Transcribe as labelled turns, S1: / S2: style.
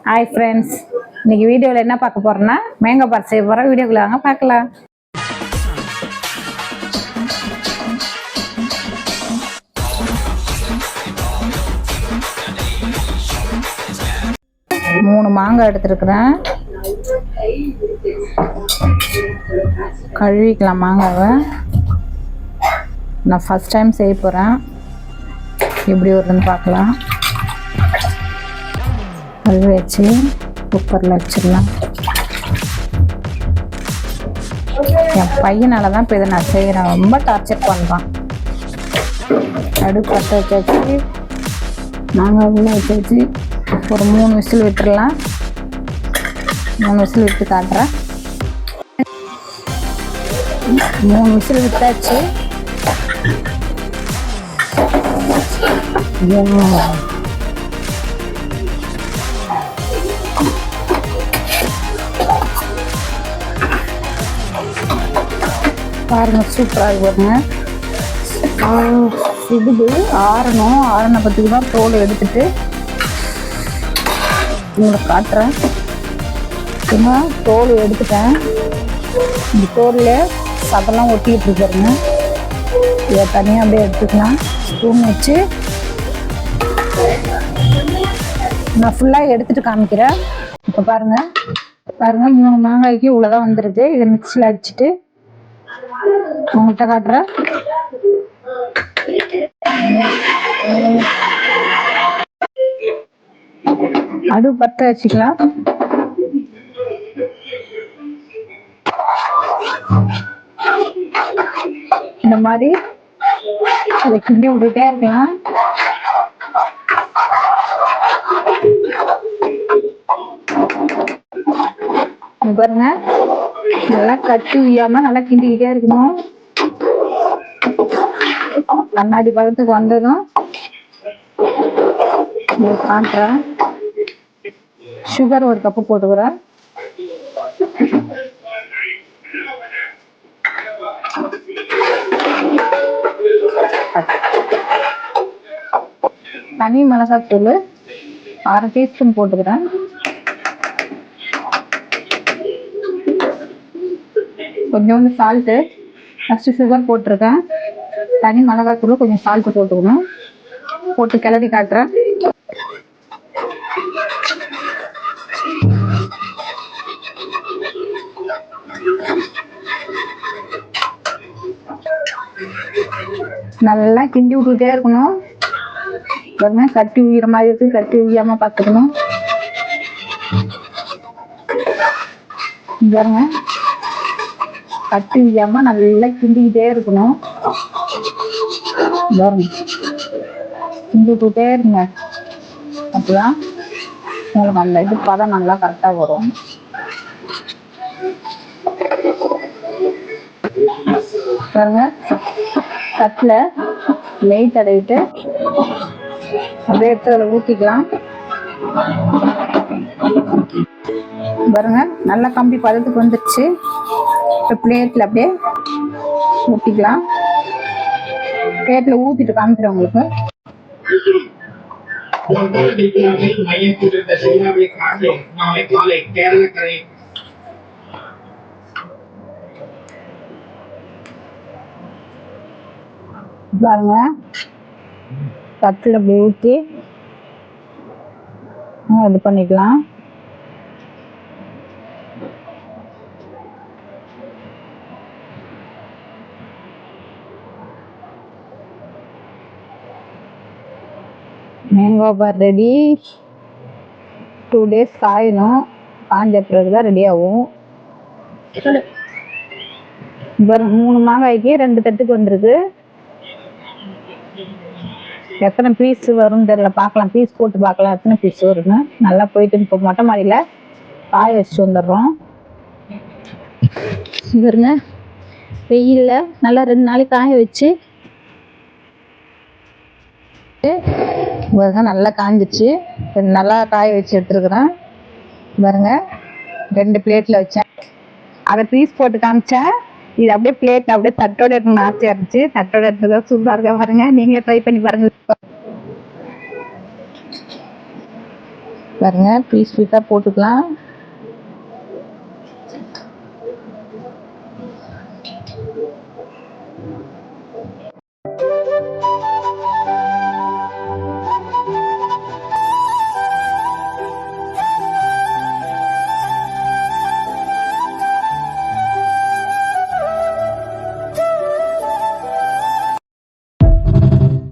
S1: Hi friends, இன்னைக்கு வீடியோவில் என்ன பார்க்க போறோம்னா மேங்கோ பாத் செய்ய போகிறோம். வீடியோக்குள்ள வாங்க பார்க்கலாம். மூணு மாங்காய் எடுத்துருக்குறேன். கழுவிக்கலாம் மாங்காவை. நான் ஃபர்ஸ்ட் டைம் செய்ய போகிறேன். எப்படி வருதுன்னு பார்க்கலாம். கழுவி வச்சு குக்கரில் வச்சிடலாம். என் பையனால தான் இப்போ இதை நான் செய்கிறேன். ரொம்ப டார்ச்சர் பண்ணுறான். அடுப்பு பற்ற வச்சாச்சு, மாங்காய் உள்ள வச்சாச்சு. ஒரு 3 விசில் விட்டுடலாம். 3 விசில் விட்டு காட்டுறேன். 3 விசில் விட்டாச்சு. பாருங்க, சூப்பராக பாருங்க. இது ஆறணும். ஆறின பத்துக்கு தான் தோல் எடுத்துட்டு உங்களுக்கு காட்டுறேன். ஏன்னா தோல் எடுத்துட்டேன். இந்த தோலில் சதெல்லாம் ஒட்டிக்கிட்டு இருக்காருங்க. இதை தனியாக அப்படியே எடுத்துக்கலாம். ஸ்பூன் வச்சு நான் ஃபுல்லாக எடுத்துட்டு காமிக்கிறேன். இப்போ பாருங்க 3 மாங்காய்க்கு இவ்வளோதான் வந்துடுது. இதை மிக்ஸியில் அடிச்சுட்டு உங்கள்கிட்ட காட்டுறேன். அடுப்பு பற்ற வச்சுக்கலாம். இந்த மாதிரி அதை கிண்டி விட்டுட்டே இருக்கலாம். பாருங்க, நல்லா கட்டி உய்யாம நல்லா கிண்டிக்கிட்டே இருக்கணும். கண்ணாடி பழத்துக்கு வந்ததும் காட்டுறேன். சுகர் 1 கப்பு போட்டுக்கிறேன். தனி மிளகாத்தூள் 1/2 டீஸ்பூன் போட்டுக்கிறேன். கொஞ்சோண்டு சால்ட்டு. ஃபஸ்ட்டு சுகர் போட்டிருக்கேன். தனி மிளகாத்தூள் கொஞ்சம் சால்ட்டு போட்டுக்கணும். போட்டு கிளறி காட்டுறேன். நல்லா கிண்டி விட்டுட்டே இருக்கணும். பாருங்க, கட்டி உயிர மாதிரி இருக்கு. கட்டி உய்யாம பார்த்துக்கணும். பாருங்க, கட்டி உய்யாம நல்லா கிண்டிக்கிட்டே இருக்கணும். பாருங்க, கிண்டி விட்டுட்டே இருங்க. அப்பதான் உங்களுக்கு அந்த இது பதம் நல்லா கரெக்டாக வரும். பாருங்க, தட்டில் நெய் தடவிட்டு அப்படியே எடுத்து அதில் ஊற்றிக்கலாம். பாருங்க, நல்லா கம்பி பதத்துக்கு வந்துடுச்சு. இப்போ பிளேட்டில் அப்படியே ஊற்றிக்கலாம். பிளேட்டில் ஊற்றிட்டு காமிக்கிறேன் உங்களுக்கு. பாருங்க, தட்டில் அப்படி ஊற்றி இது பண்ணிக்கலாம். மேங்கோ பார் ரெடி. 2 days காயணும். காஞ்ச பிறகு தான் ரெடி ஆகும். 3 மாங்காய்க்கு 2 தட்டுக்கு வந்துருக்கு. எத்தனை பீஸ் வரும்னு தெரியல, பார்க்கலாம். பீஸ் போட்டு பார்க்கலாம் எத்தனை பீஸ் வரும்னு. நல்லா போயிட்டு இப்போ மொட்டை மாடியில் காய வச்சுட்டு வந்துடுறோம். பாருங்க, வெயிலில் நல்லா 2 நாளைக்கு காய வச்சு நல்லா காஞ்சிச்சு. நல்லா காய வச்சு எடுத்துருக்குறேன். பாருங்க, 2 பிளேட்டில் வச்சேன். அதை பீஸ் போட்டு காமிச்சேன். இது அப்படியே பிளேட் அப்படியே தட்டோட எடுக்கணும். ஆசையாக இருந்துச்சு. தட்டோட எடுத்துக்க சூப்பராக இருக்க. பாருங்க, நீங்களே ட்ரை பண்ணி பாருங்க. பாருங்க, பீஸ் பீஸாக போட்டுக்கலாம்.